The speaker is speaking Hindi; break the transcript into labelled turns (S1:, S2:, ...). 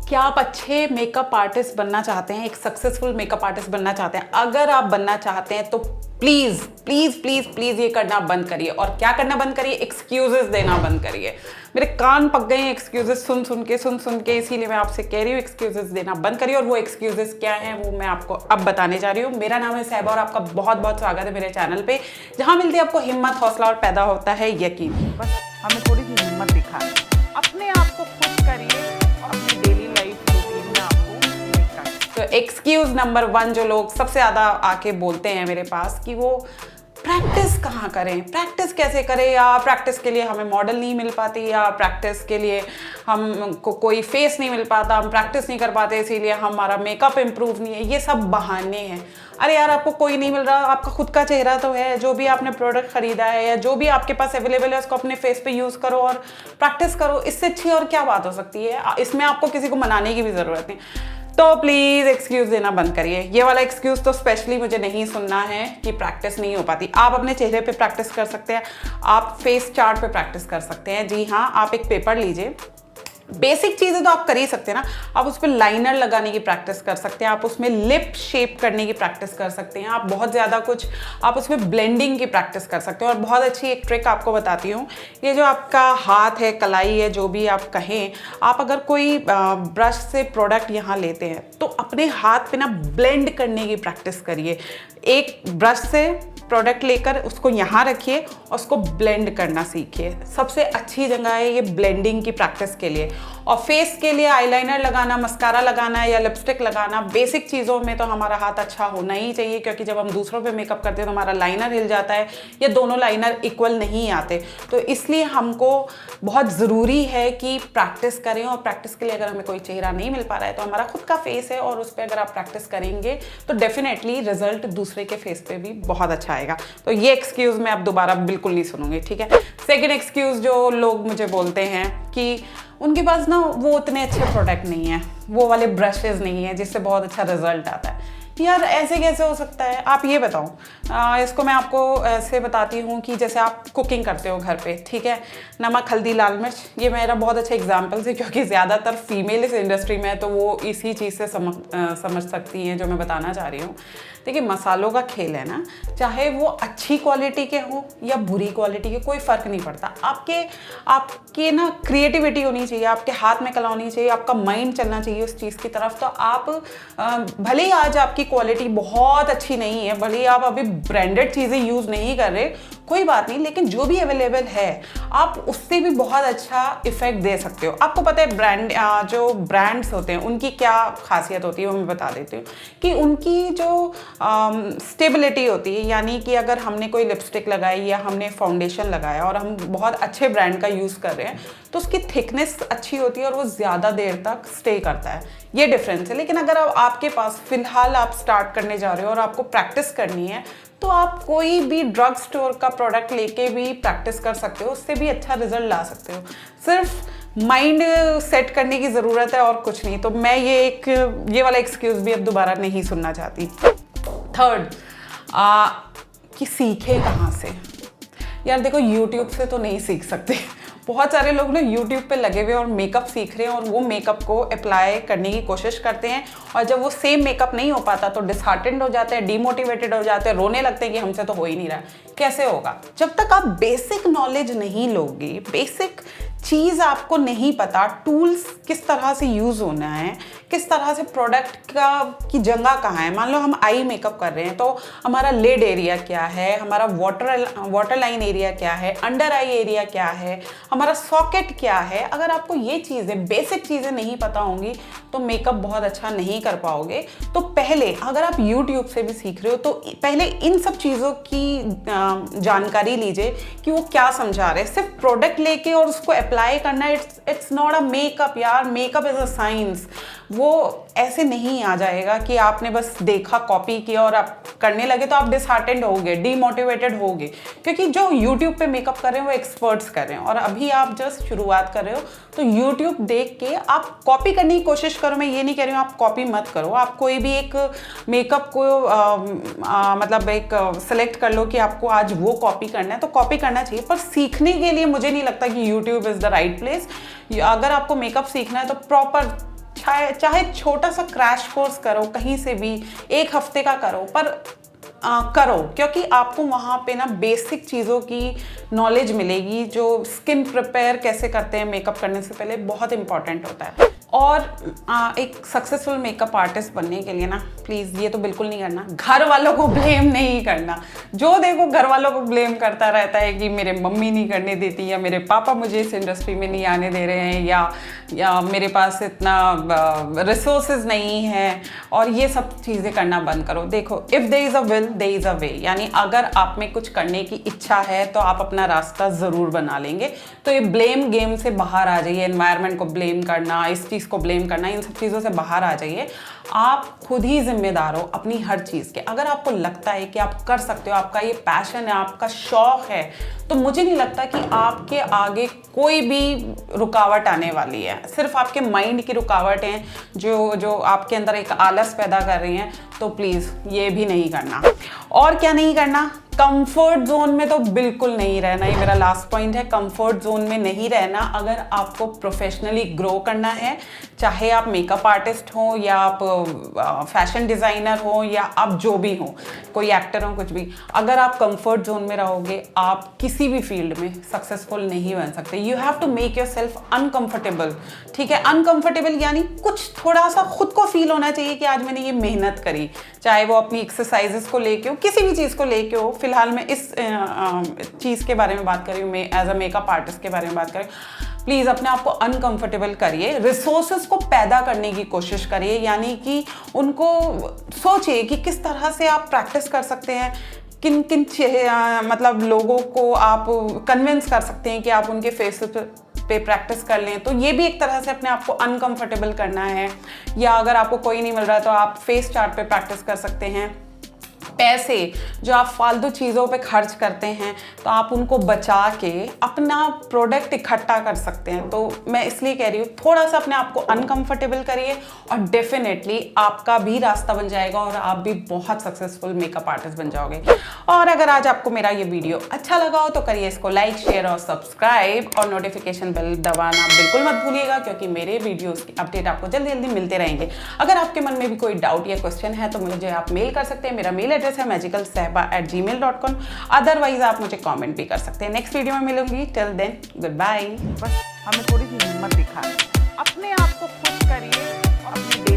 S1: क्या आप अच्छे मेकअप आर्टिस्ट बनना चाहते हैं, एक सक्सेसफुल मेकअप आर्टिस्ट बनना चाहते हैं? अगर आप बनना चाहते हैं तो प्लीज़ प्लीज़ प्लीज़ प्लीज़ ये करना बंद करिए। और क्या करना बंद करिए? एक्सक्यूजेस देना बंद करिए। मेरे कान पक गए हैं एक्सक्यूजेस सुन सुन के, इसीलिए मैं आपसे कह रही हूँ एक्सक्यूजेस देना बंद करिए। और वो एक्सक्यूजेस क्या हैं वो मैं आपको अब बताने जा रही हूँ। मेरा नाम है सहबा और आपका बहुत बहुत स्वागत है मेरे चैनल पे, जहाँ मिलती है आपको हिम्मत, हौसला और पैदा होता है यकीन। बस हमें थोड़ी सी हिम्मत दिखाएं, अपने आप को खुश करिए और अपनी डेली लाइफ रूटीन में आपको दिखाएं। तो एक्सक्यूज नंबर 1 जो लोग सबसे ज़्यादा आके बोलते हैं मेरे पास कि वो प्रैक्टिस कहाँ करें, प्रैक्टिस कैसे करें, या प्रैक्टिस के लिए हमें मॉडल नहीं मिल पाती, या प्रैक्टिस के लिए हमको कोई फेस नहीं मिल पाता, हम प्रैक्टिस नहीं कर पाते इसीलिए हमारा मेकअप इम्प्रूव नहीं है। ये सब बहाने हैं। अरे यार, आपको कोई नहीं मिल रहा, आपका खुद का चेहरा तो है, जो भी आपने प्रोडक्ट खरीदा है या जो भी आपके पास अवेलेबल है उसको अपने फेस पे यूज़ करो और प्रैक्टिस करो। इससे अच्छी और क्या बात हो सकती है? इसमें आपको किसी को मनाने की भी ज़रूरत नहीं। तो प्लीज़ एक्सक्यूज़ देना बंद करिए। ये वाला एक्सक्यूज़ तो स्पेशली मुझे नहीं सुनना है कि प्रैक्टिस नहीं हो पाती। आप अपने चेहरे पे प्रैक्टिस कर सकते हैं, आप फेस चार्ट पे प्रैक्टिस कर सकते हैं। जी हाँ, आप एक पेपर लीजिए, बेसिक चीज़ें तो आप कर ही सकते हैं ना। आप उस पर लाइनर लगाने की प्रैक्टिस कर सकते हैं, आप उसमें लिप शेप करने की प्रैक्टिस कर सकते हैं, आप बहुत ज़्यादा कुछ आप उसमें ब्लेंडिंग की प्रैक्टिस कर सकते हैं। और बहुत अच्छी एक ट्रिक आपको बताती हूँ। ये जो आपका हाथ है, कलाई है, जो भी आप कहें, आप अगर कोई ब्रश से प्रोडक्ट यहाँ लेते हैं तो अपने हाथ पे ना ब्लेंड करने की प्रैक्टिस करिए। एक ब्रश से प्रोडक्ट लेकर उसको यहाँ रखिए और उसको ब्लेंड करना सीखिए। सबसे अच्छी जगह है ये ब्लेंडिंग की प्रैक्टिस के लिए। और फेस के लिए आईलाइनर लगाना, मस्कारा लगाना या लिपस्टिक लगाना, बेसिक चीज़ों में तो हमारा हाथ अच्छा होना ही चाहिए, क्योंकि जब हम दूसरों पे मेकअप करते हैं तो हमारा लाइनर हिल जाता है या दोनों लाइनर इक्वल नहीं आते। तो इसलिए हमको बहुत ज़रूरी है कि प्रैक्टिस करें। और प्रैक्टिस के लिए अगर हमें कोई चेहरा नहीं मिल पा रहा है तो हमारा खुद का फेस है और उस पर अगर आप प्रैक्टिस करेंगे तो डेफिनेटली रिजल्ट दूसरे के फेस पे भी बहुत अच्छा आएगा। तो ये एक्सक्यूज़ मैं अब दोबारा बिल्कुल नहीं सुनूंगी, ठीक है। सेकेंड एक्सक्यूज़ जो लोग मुझे बोलते हैं कि उनके पास ना वो उतने अच्छे प्रोडक्ट नहीं है, वो वाले ब्रशेज़ नहीं है जिससे बहुत अच्छा रिजल्ट आता है। यार ऐसे कैसे हो सकता है? आप ये बताओ। इसको मैं आपको ऐसे बताती हूँ कि जैसे आप कुकिंग करते हो घर पे, ठीक है, नमक, हल्दी, लाल मिर्च, ये मेरा बहुत अच्छा एग्जाम्पल है क्योंकि ज़्यादातर फीमेल इस इंडस्ट्री में है तो वो इसी चीज़ से समझ सकती हैं जो मैं बताना चाह रही हूँ। देखिए, मसालों का खेल है ना, चाहे वो अच्छी क्वालिटी के हो या बुरी क्वालिटी के, कोई फ़र्क नहीं पड़ता। आपके ना क्रिएटिविटी होनी चाहिए, आपके हाथ में कला होनी चाहिए, आपका माइंड चलना चाहिए उस चीज़ की तरफ। तो आप भले ही आज आपकी क्वालिटी बहुत अच्छी नहीं है, भले ही आप अभी ब्रांडेड चीज़ें यूज़ नहीं कर रहे, कोई बात नहीं, लेकिन जो भी अवेलेबल है आप उससे भी बहुत अच्छा इफेक्ट दे सकते हो। आपको पता है जो ब्रांड्स होते हैं उनकी क्या खासियत होती है, वो मैं बता देती हूँ कि उनकी जो स्टेबिलिटी होती है, यानी कि अगर हमने कोई लिपस्टिक लगाई या हमने फाउंडेशन लगाया और हम बहुत अच्छे ब्रांड का यूज़ कर रहे हैं तो उसकी थिकनेस अच्छी होती है और वो ज़्यादा देर तक स्टे करता है। ये डिफरेंस है। लेकिन अगर आपके पास फ़िलहाल आप स्टार्ट करने जा रहे हो और आपको प्रैक्टिस करनी है तो आप कोई भी ड्रग स्टोर का प्रोडक्ट लेके भी प्रैक्टिस कर सकते हो, उससे भी अच्छा रिजल्ट ला सकते हो। सिर्फ माइंड सेट करने की ज़रूरत है और कुछ नहीं। तो मैं ये वाला एक्सक्यूज़ भी अब दोबारा नहीं सुनना चाहती। थर्ड, कि सीखे कहाँ से? यार देखो, यूट्यूब से तो नहीं सीख सकते। बहुत सारे लोग ना यूट्यूब पे लगे हुए और मेकअप सीख रहे हैं और वो मेकअप को अप्लाई करने की कोशिश करते हैं और जब वो सेम मेकअप नहीं हो पाता तो डिसहार्टेंड हो जाते हैं, डीमोटिवेटेड हो जाते हैं, रोने लगते हैं कि हमसे तो हो ही नहीं रहा। कैसे होगा? जब तक आप बेसिक नॉलेज नहीं लोगे, बेसिक चीज़ आपको नहीं पता, टूल्स किस तरह से यूज़ होना है, किस तरह से प्रोडक्ट की जगह कहाँ है। मान लो हम आई मेकअप कर रहे हैं तो हमारा लिड एरिया क्या है, हमारा वाटर लाइन एरिया क्या है, अंडर आई एरिया क्या है, हमारा सॉकेट क्या है। अगर आपको ये चीज़ें, बेसिक चीज़ें नहीं पता होंगी तो मेकअप बहुत अच्छा नहीं कर पाओगे। तो पहले अगर आप यूट्यूब से भी सीख रहे हो तो पहले इन सब चीज़ों की जानकारी लीजिए कि वो क्या समझा रहे हैं। सिर्फ प्रोडक्ट लेके और उसको अप्लाई करना, इट्स नॉट अ मेकअप यार। Makeup is a science. वो ऐसे नहीं आ जाएगा कि आपने बस देखा, कॉपी किया और आप करने लगे तो आप डिसहार्टेंड होगे, डीमोटिवेटेड होगे, क्योंकि जो यूट्यूब पे मेकअप कर रहे हैं वो एक्सपर्ट्स कर रहे हैं और अभी आप जस्ट शुरुआत कर रहे हो। तो यूट्यूब देख के आप कॉपी करने की कोशिश करो। मैं ये नहीं कह रही हूँ आप कॉपी मत करो। आप कोई भी एक मेकअप को मतलब एक सेलेक्ट कर लो कि आपको आज वो कॉपी करना है तो कॉपी करना चाहिए, पर सीखने के लिए मुझे नहीं लगता कि YouTube is the right place. अगर आपको मेकअप सीखना है तो प्रॉपर चाहे छोटा सा क्रैश कोर्स करो, कहीं से भी 1 हफ्ते का करो, पर करो, क्योंकि आपको वहाँ पे ना बेसिक चीज़ों की नॉलेज मिलेगी जो स्किन प्रिपेयर कैसे करते हैं मेकअप करने से पहले, बहुत इंपॉर्टेंट होता है। और एक सक्सेसफुल मेकअप आर्टिस्ट बनने के लिए ना प्लीज़ ये तो बिल्कुल नहीं करना, घर वालों को ब्लेम नहीं करना। जो देखो घर वालों को ब्लेम करता रहता है कि मेरे मम्मी नहीं करने देती, या मेरे पापा मुझे इस इंडस्ट्री में नहीं आने दे रहे हैं, या मेरे पास इतना रिसोर्सेज नहीं है, और ये सब चीज़ें करना बंद करो। देखो, if there is a will there is a way, यानी अगर आप में कुछ करने की इच्छा है तो आप अपना रास्ता ज़रूर बना लेंगे। तो ये ब्लेम गेम से बाहर आ जाइए, एनवायरनमेंट को ब्लेम करना, इस चीज़ को ब्लेम करना, इन सब चीज़ों से बाहर आ जाइए। आप खुद ही जिम्मेदार हो अपनी हर चीज़ के। अगर आपको लगता है कि आप कर सकते हो, आपका ये पैशन है, आपका शौक है, तो मुझे नहीं लगता कि आपके आगे कोई भी रुकावट आने वाली है। सिर्फ आपके माइंड की रुकावट है जो आपके अंदर एक आलस पैदा कर रही हैं। तो प्लीज़ ये भी नहीं करना। और क्या नहीं करना? कंफर्ट जोन में तो बिल्कुल नहीं रहना। ये मेरा लास्ट पॉइंट है, कंफर्ट जोन में नहीं रहना। अगर आपको प्रोफेशनली ग्रो करना है, चाहे आप मेकअप आर्टिस्ट हो, या आप फैशन डिज़ाइनर हो, या आप जो भी हो, कोई एक्टर हो, कुछ भी, अगर आप कंफर्ट जोन में रहोगे, आप किसी भी फील्ड में सक्सेसफुल नहीं बन सकते। You have to make yourself uncomfortable. ठीक है, अनकंफर्टेबल यानी कुछ थोड़ा सा खुद को फील होना चाहिए कि आज मैंने ये मेहनत करी, चाहे वो अपनी एक्सरसाइजेस को लेके हो, किसी भी चीज़ को लेके हो। फिलहाल मैं इस चीज़ के बारे में बात कर रही हूँ, मैं एज अ मेकअप आर्टिस्ट के बारे में बात कर रही हूँ। प्लीज़ अपने आप को अनकंफर्टेबल करिए, रिसोर्सेज को पैदा करने की कोशिश करिए, यानी कि उनको सोचिए कि किस तरह से आप प्रैक्टिस कर सकते हैं, किन किन मतलब लोगों को आप कन्विंस कर सकते हैं कि आप उनके फेस पे प्रैक्टिस कर लें। तो ये भी एक तरह से अपने आप को अनकंफर्टेबल करना है। या अगर आपको कोई नहीं मिल रहा है तो आप फेस चार्ट पे प्रैक्टिस कर सकते हैं। पैसे जो आप फालतू चीज़ों पे खर्च करते हैं, तो आप उनको बचा के अपना प्रोडक्ट इकट्ठा कर सकते हैं। तो मैं इसलिए कह रही हूँ, थोड़ा सा अपने आप को अनकंफर्टेबल करिए और डेफिनेटली आपका भी रास्ता बन जाएगा और आप भी बहुत सक्सेसफुल मेकअप आर्टिस्ट बन जाओगे। और अगर आज आपको मेरा ये वीडियो अच्छा लगा हो तो करिए इसको लाइक, शेयर और सब्सक्राइब, और नोटिफिकेशन बेल दबाना बिल्कुल मत भूलिएगा, क्योंकि मेरे वीडियोज़ की अपडेट आपको जल्दी जल्दी मिलते रहेंगे। अगर आपके मन में भी कोई डाउट या क्वेश्चन है तो मुझे आप मेल कर सकते हैं। मेरा मेल एड्रेस है magicalsehba@gmail.com। अदरवाइज आप मुझे कमेंट भी कर सकते हैं। नेक्स्ट वीडियो में मिलूंगी। Till then goodbye. बस हमें थोड़ी सी हिम्मत दिखाएं, अपने आप को खुश करिए और अपनी